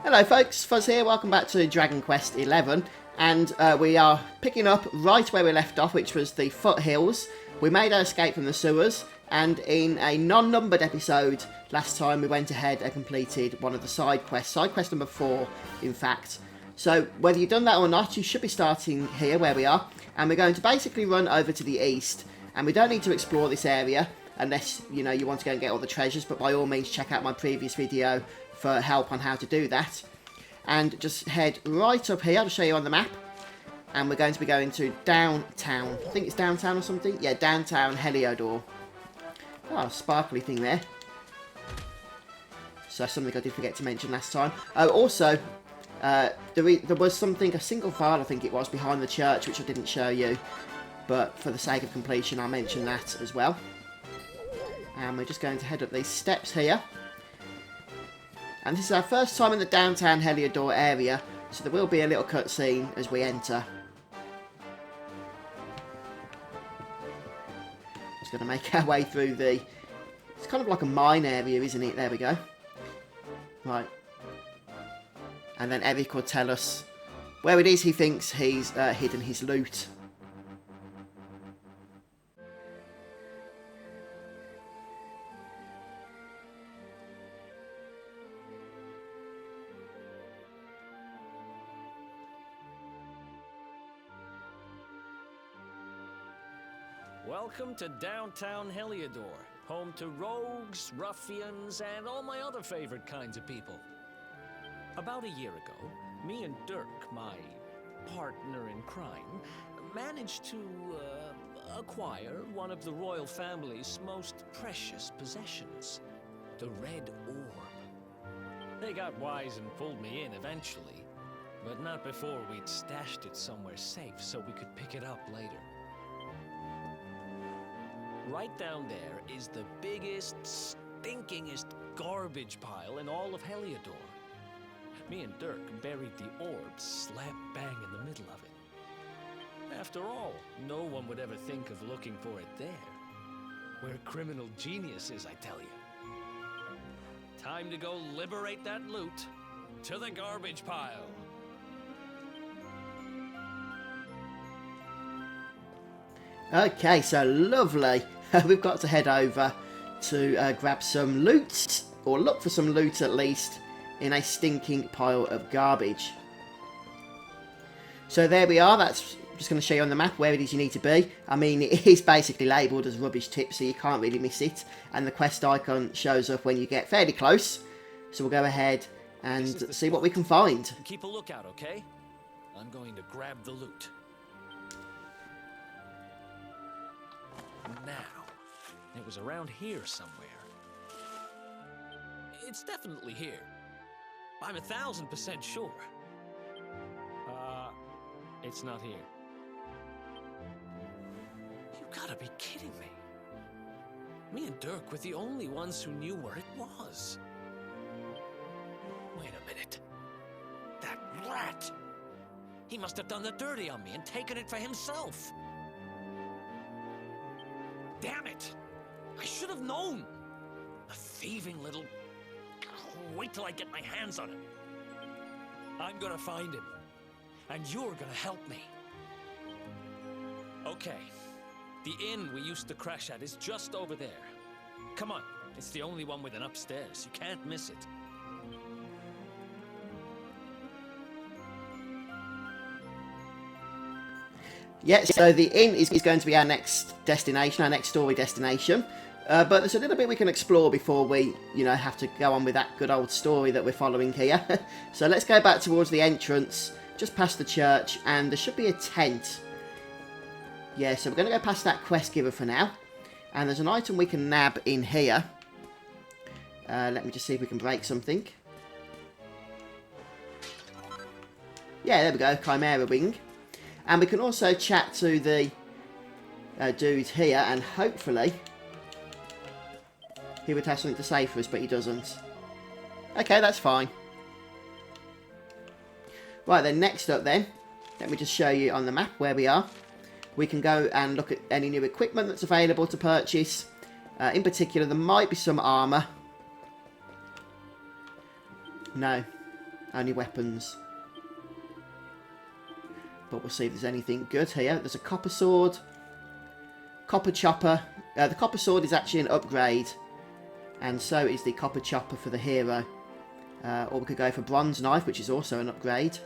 Hello folks, Fuzz here, welcome back to Dragon Quest XI, and we are picking up right where we left off, which was the foothills. We made our escape from the sewers, and in a non-numbered episode last time we went ahead and completed one of the side quests, side quest number 4 in fact. So whether you've done that or not, you should be starting here where we are, and we're going to basically run over to the east, and we don't need to explore this area unless you want to go and get all the treasures, but by all means check out my previous video for help on how to do that. And just head right up here, I'll show you on the map. And we're going to be going to Downtown. I think it's Downtown or something. Yeah, Downtown Heliodor. Oh, sparkly thing there. So something I did forget to mention last time. Oh, also, there was something, a single file I think it was, behind the church, which I didn't show you. But for the sake of completion, I'll mention that as well. And we're just going to head up these steps here. And this is our first time in the Downtown Heliodor area, so there will be a little cutscene as we enter. Just going to make our way through the... It's kind of like a mine area, isn't it? There we go. Right. And then Erik will tell us where it is he thinks he's hidden his loot. Welcome to Downtown Heliodor, home to rogues, ruffians, and all my other favorite kinds of people. About a year ago, me and Dirk, my partner in crime, managed to acquire one of the royal family's most precious possessions, the Red Orb. They got wise and pulled me in eventually, but not before we'd stashed it somewhere safe so we could pick it up later. Right down there is the biggest, stinkingest garbage pile in all of Heliodor. Me and Dirk buried the orb slap bang in the middle of it. After all, no one would ever think of looking for it there. We're criminal geniuses, I tell you. Time to go liberate that loot. To the garbage pile. Okay, so lovely. We've got to head over to grab some loot, or look for some loot at least, in a stinking pile of garbage. So there we are, that's just going to show you on the map where it is you need to be. I mean, it is basically labelled as rubbish tip, so you can't really miss it. And the quest icon shows up when you get fairly close. So we'll go ahead and see what we can find. Keep a lookout, okay? I'm going to grab the loot. Now, it was around here somewhere. It's definitely here. I'm 1000% sure. It's not here. You gotta be kidding me. Me and Dirk were the only ones who knew where it was. Wait a minute. That rat! He must have done the dirty on me and taken it for himself. Damn it! I should have known! A thieving little... Wait till I get my hands on him. I'm gonna find him. And you're gonna help me. Okay. The inn we used to crash at is just over there. Come on. It's the only one with an upstairs. You can't miss it. Yeah, so the inn is going to be our next destination, our next story destination. But there's a little bit we can explore before we, have to go on with that good old story that we're following here. So let's go back towards the entrance, just past the church, and there should be a tent. Yeah, so we're going to go past that quest giver for now. And there's an item we can nab in here. Let me just see if we can break something. Yeah, there we go, Chimera Wing. And we can also chat to the dude here, and hopefully he would have something to say for us, but he doesn't. Okay, that's fine. Right then, next up then, let me just show you on the map where we are. We can go and look at any new equipment that's available to purchase. In particular, there might be some armour. No. Only weapons. But we'll see if there's anything good here. There's a copper sword. Copper chopper. The copper sword is actually an upgrade. And so is the copper chopper for the hero. Or we could go for bronze knife, which is also an upgrade.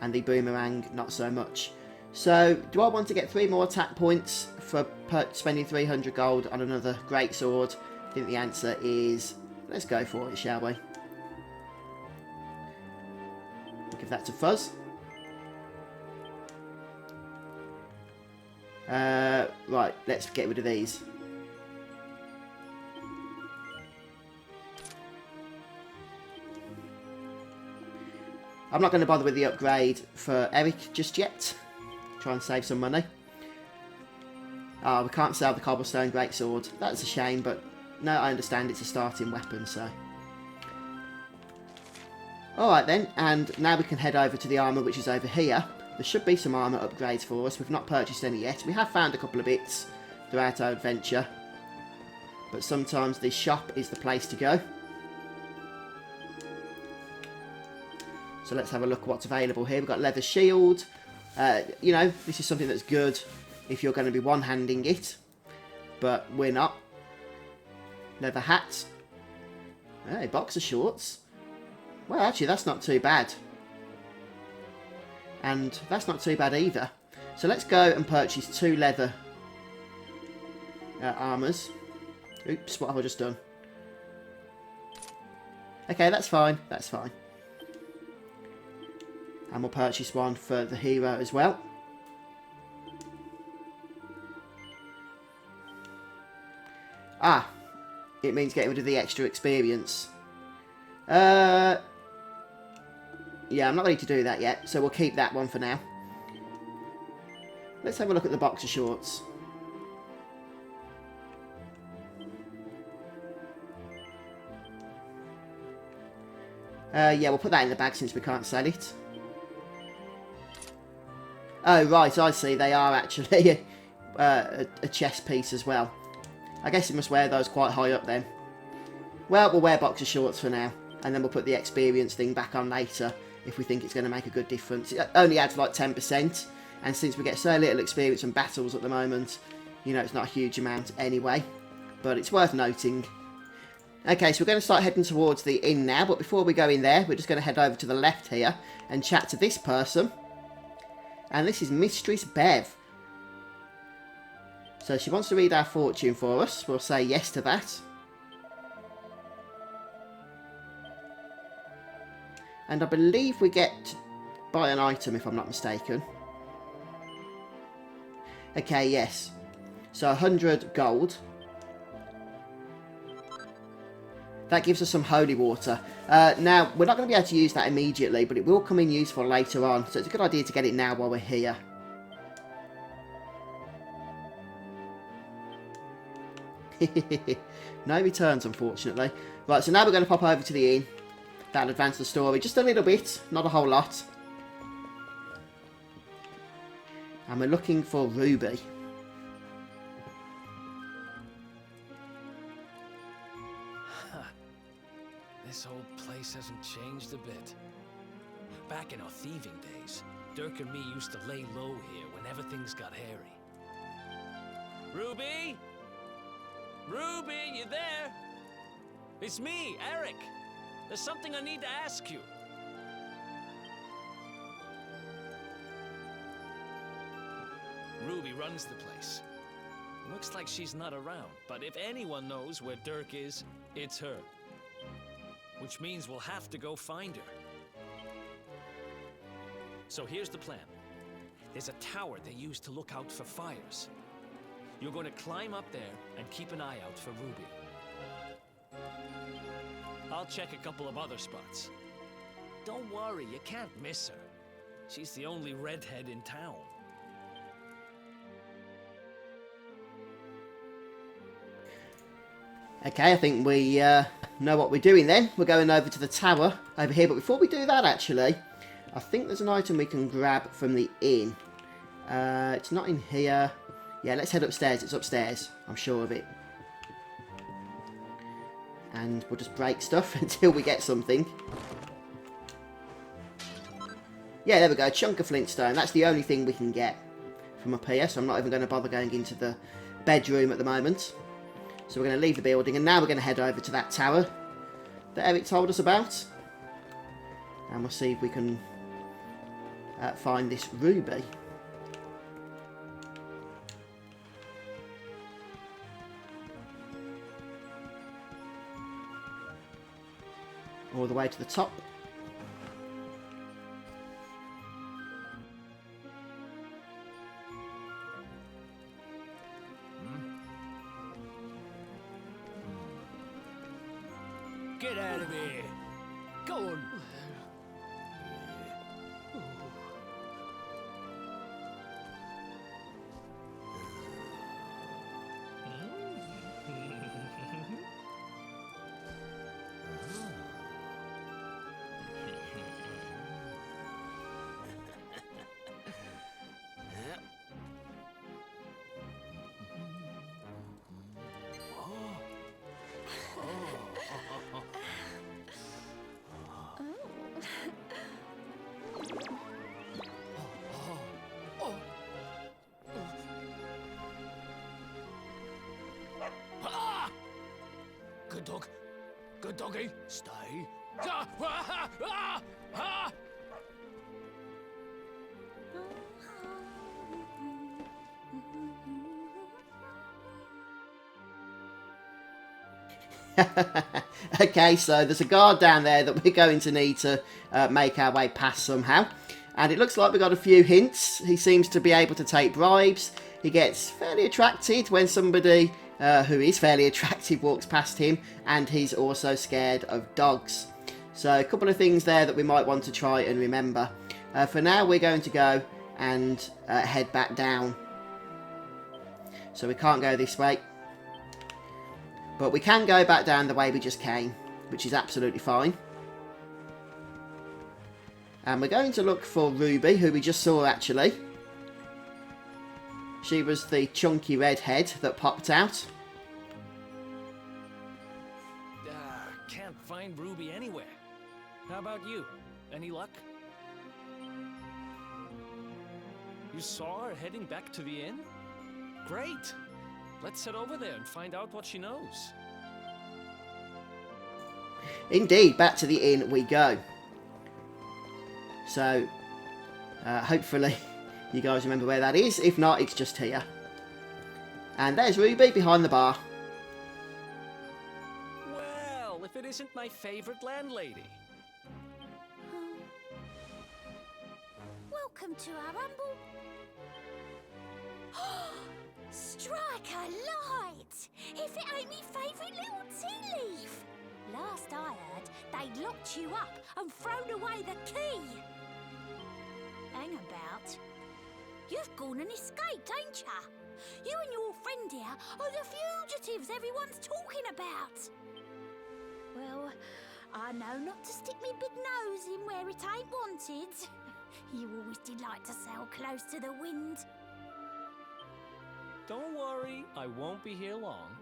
And the boomerang, not so much. So, do I want to get 3 more attack points for spending 300 gold on another great sword? I think the answer is, let's go for it, shall we? We'll give that to Fuzz. Right, let's get rid of these. I'm not going to bother with the upgrade for Erik just yet. Try and save some money. Oh, we can't sell the cobblestone greatsword. That's a shame, but no, I understand it's a starting weapon, so. Alright then, and now we can head over to the armour, which is over here. There should be some armour upgrades for us. We've not purchased any yet. We have found a couple of bits throughout our adventure. But sometimes the shop is the place to go. So let's have a look at what's available here. We've got leather shield. You know, this is something that's good if you're going to be one-handing it. But we're not. Leather hat. Hey, boxer shorts. Well, actually, that's not too bad. And that's not too bad either. So let's go and purchase 2 leather armours. Oops, what have I just done? Okay, that's fine. That's fine. And we'll purchase one for the hero as well. Ah, it means getting rid of the extra experience. Yeah, I'm not ready to do that yet, so we'll keep that one for now. Let's have a look at the boxer shorts. Yeah, we'll put that in the bag since we can't sell it. Oh, right, I see. They are actually a chest piece as well. I guess you must wear those quite high up then. Well, we'll wear boxer shorts for now. And then we'll put the experience thing back on later if we think it's going to make a good difference. It only adds like 10%. And since we get so little experience from battles at the moment, you know, it's not a huge amount anyway. But it's worth noting. Okay, so we're going to start heading towards the inn now. But before we go in there, we're just going to head over to the left here and chat to this person. And this is Mistress Bev. So she wants to read our fortune for us. We'll say yes to that. And I believe we get to buy an item, if I'm not mistaken. Okay, yes. So 100 gold. That gives us some holy water. Now, we're not going to be able to use that immediately, but it will come in useful later on. So it's a good idea to get it now while we're here. No returns, unfortunately. Right, so now we're going to pop over to the inn. That'll advance the story just a little bit, not a whole lot. And we're looking for Ruby. This whole place hasn't changed a bit. Back in our thieving days, Dirk and me used to lay low here whenever things got hairy. Ruby? Ruby, you there? It's me, Erik. There's something I need to ask you. Ruby runs the place. Looks like she's not around, but if anyone knows where Dirk is, it's her. Which means we'll have to go find her. So here's the plan. There's a tower they use to look out for fires. You're going to climb up there and keep an eye out for Ruby. I'll check a couple of other spots. Don't worry, you can't miss her. She's the only redhead in town. Okay, I think we know what we're doing then. We're going over to the tower over here. But before we do that, actually, I think there's an item we can grab from the inn. It's not in here. Yeah, let's head upstairs. It's upstairs. I'm sure of it. And we'll just break stuff until we get something. Yeah, there we go. Chunk of flintstone. That's the only thing we can get from up here, so I'm not even going to bother going into the bedroom at the moment. So we're going to leave the building, and now we're going to head over to that tower that Erik told us about. And we'll see if we can find this ruby. All the way to the top. Get out of here! Go on! Good dog. Good doggy. Stay. Ah, ah, ah, ah. Okay, so there's a guard down there that we're going to need to make our way past somehow. And it looks like we've got a few hints. He seems to be able to take bribes. He gets fairly attracted when somebody who is fairly attractive walks past him. And he's also scared of dogs. So a couple of things there that we might want to try and remember. For now, we're going to go and head back down. So we can't go this way. But we can go back down the way we just came, which is absolutely fine. And we're going to look for Ruby, who we just saw actually. She was the chunky redhead that popped out. Can't find Ruby anywhere. How about you? Any luck? You saw her heading back to the inn? Great! Let's head over there and find out what she knows. Indeed, back to the inn we go. So, hopefully you guys remember where that is. If not, it's just here. And there's Ruby behind the bar. Well, if it isn't my favorite landlady. Welcome to our humble... Strike a light! If it ain't me favourite little tea leaf! Last I heard, they'd locked you up and thrown away the key. Hang about. You've gone and escaped, ain't ya? You and your friend here are the fugitives everyone's talking about. Well, I know not to stick me big nose in where it ain't wanted. You always did like to sail close to the wind. Don't worry, I won't be here long.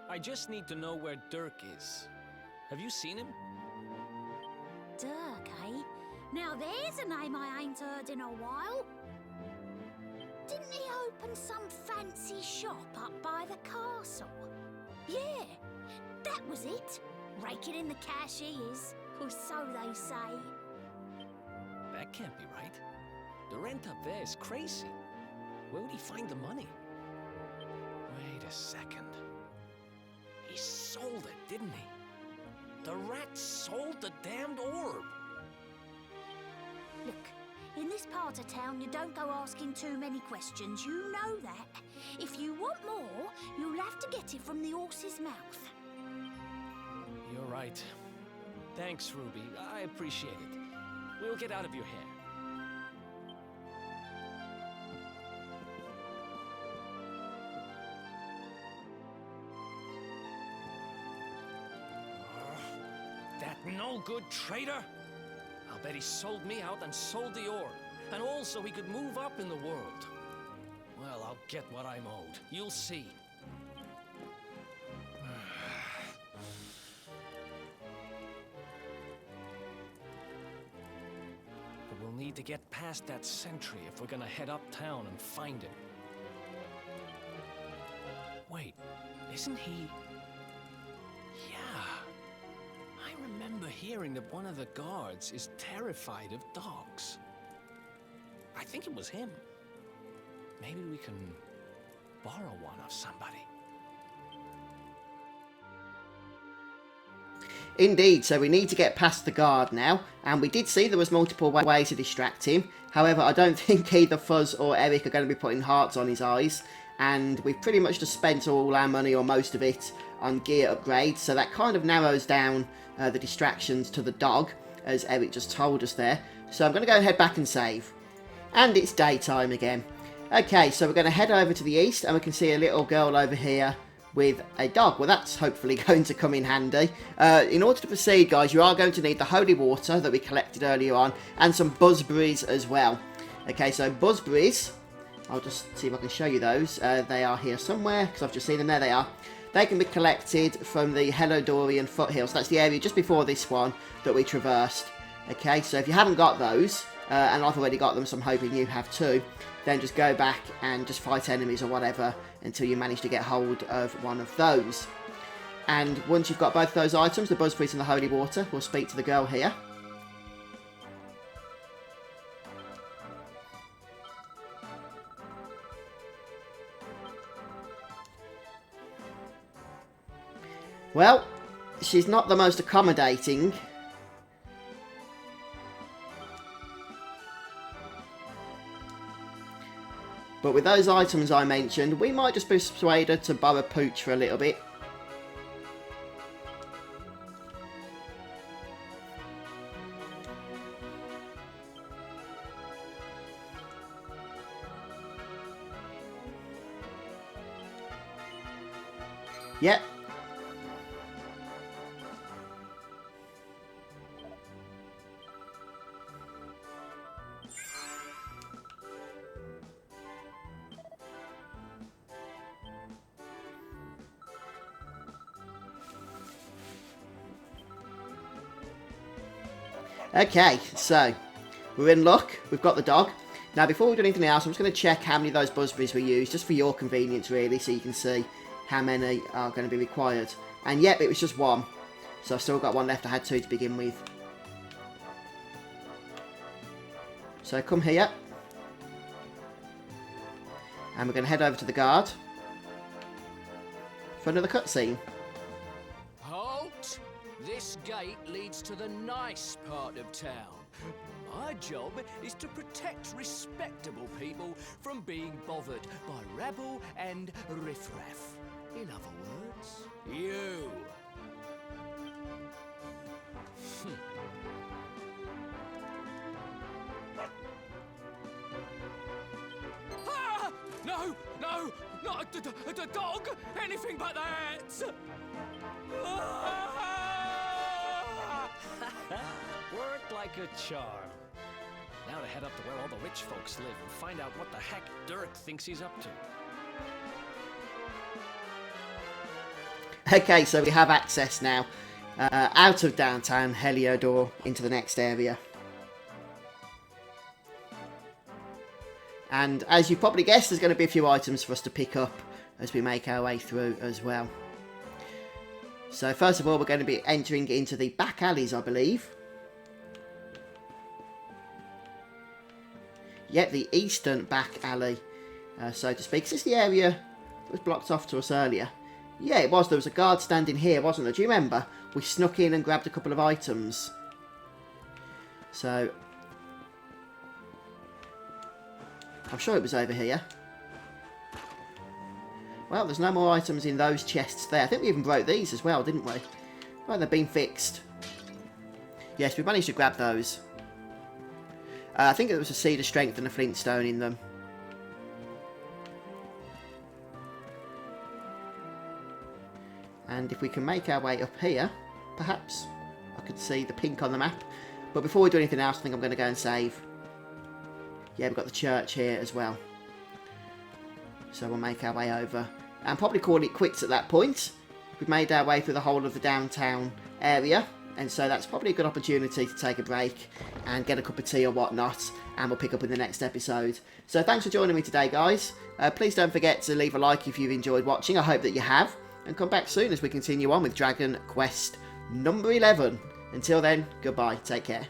I just need to know where Dirk is. Have you seen him? Dirk, eh? Now there's a name I ain't heard in a while. Didn't he open some fancy shop up by the castle? Yeah, that was it. Raking in the cash he is, or so they say. That can't be right. The rent up there is crazy. Where would he find the money? Wait a second. He sold it, didn't he? The rat sold the damned orb. Look, in this part of town, you don't go asking too many questions. You know that. If you want more, you'll have to get it from the horse's mouth. You're right. Thanks, Ruby. I appreciate it. We'll get out of your hair. That no-good traitor! I'll bet he sold me out and sold the orb. And also he could move up in the world. Well, I'll get what I'm owed. You'll see. But need to get past that sentry if we're gonna head uptown and find him. Wait, isn't he... Yeah. I remember hearing that one of the guards is terrified of dogs. I think it was him. Maybe we can borrow one of somebody. Indeed, so we need to get past the guard now, and we did see there was multiple ways to distract him. However, I don't think either Fuzz or Erik are going to be putting hearts on his eyes, and we've pretty much just spent all our money, or most of it, on gear upgrades, so that kind of narrows down the distractions to the dog, as Erik just told us there. So I'm going to go and head back and save. And it's daytime again. Okay, so we're going to head over to the east, and we can see a little girl over here with a dog. Well, that's hopefully going to come in handy. In order to proceed, guys, you are going to need the holy water that we collected earlier on, and some buzzberries as well. Okay, so buzzberries, I'll just see if I can show you those. They are here somewhere, because I've just seen them. There they are. They can be collected from the Heliodorian foothills. That's the area just before this one that we traversed. Okay, so if you haven't got those, and I've already got them, so I'm hoping you have too, then just go back and just fight enemies or whatever until you manage to get hold of one of those. And once you've got both those items, the buzzberries and the holy water, we'll speak to the girl here. Well, she's not the most accommodating. But with those items I mentioned, we might just persuade her to borrow Pooch for a little bit. Yep. Okay, so we're in luck. We've got the dog. Now, before we do anything else, I'm just going to check how many of those buzzberries we used, just for your convenience, really, so you can see how many are going to be required. And yep, it was just one. So I've still got one left. I had two to begin with. So come here. And we're going to head over to the guard for another cutscene. Halt! This gate leads to the nice part of town. My job is to protect respectable people from being bothered by rabble and riffraff. In other words, you. Ah! No! No! Not the dog! Anything but that! Ah! Worked like a charm. Now to head up to where all the rich folks live and find out what the heck Dirk thinks he's up to. Okay, so we have access now out of Downtown Heliodor into the next area. And as you probably guessed, there's going to be a few items for us to pick up as we make our way through as well. So first of all, we're going to be entering into the back alleys, I believe. Yep, the eastern back alley, so to speak. Is this the area that was blocked off to us earlier? Yeah, it was. There was a guard standing here, wasn't there? Do you remember? We snuck in and grabbed a couple of items. So I'm sure it was over here. Well, there's no more items in those chests there. I think we even broke these as well, didn't we? Well, they've been fixed. Yes, we managed to grab those. I think there was a seed of strength and a flintstone in them. And if we can make our way up here, perhaps I could see the pink on the map. But before we do anything else, I think I'm going to go and save. Yeah, we've got the church here as well. So we'll make our way over and probably call it quits at that point. We've made our way through the whole of the downtown area, and so that's probably a good opportunity to take a break and get a cup of tea or whatnot, and we'll pick up in the next episode. So thanks for joining me today, guys. Please don't forget to leave a like if you've enjoyed watching. I hope that you have, and come back soon as we continue on with Dragon Quest number 11. Until then, goodbye, take care.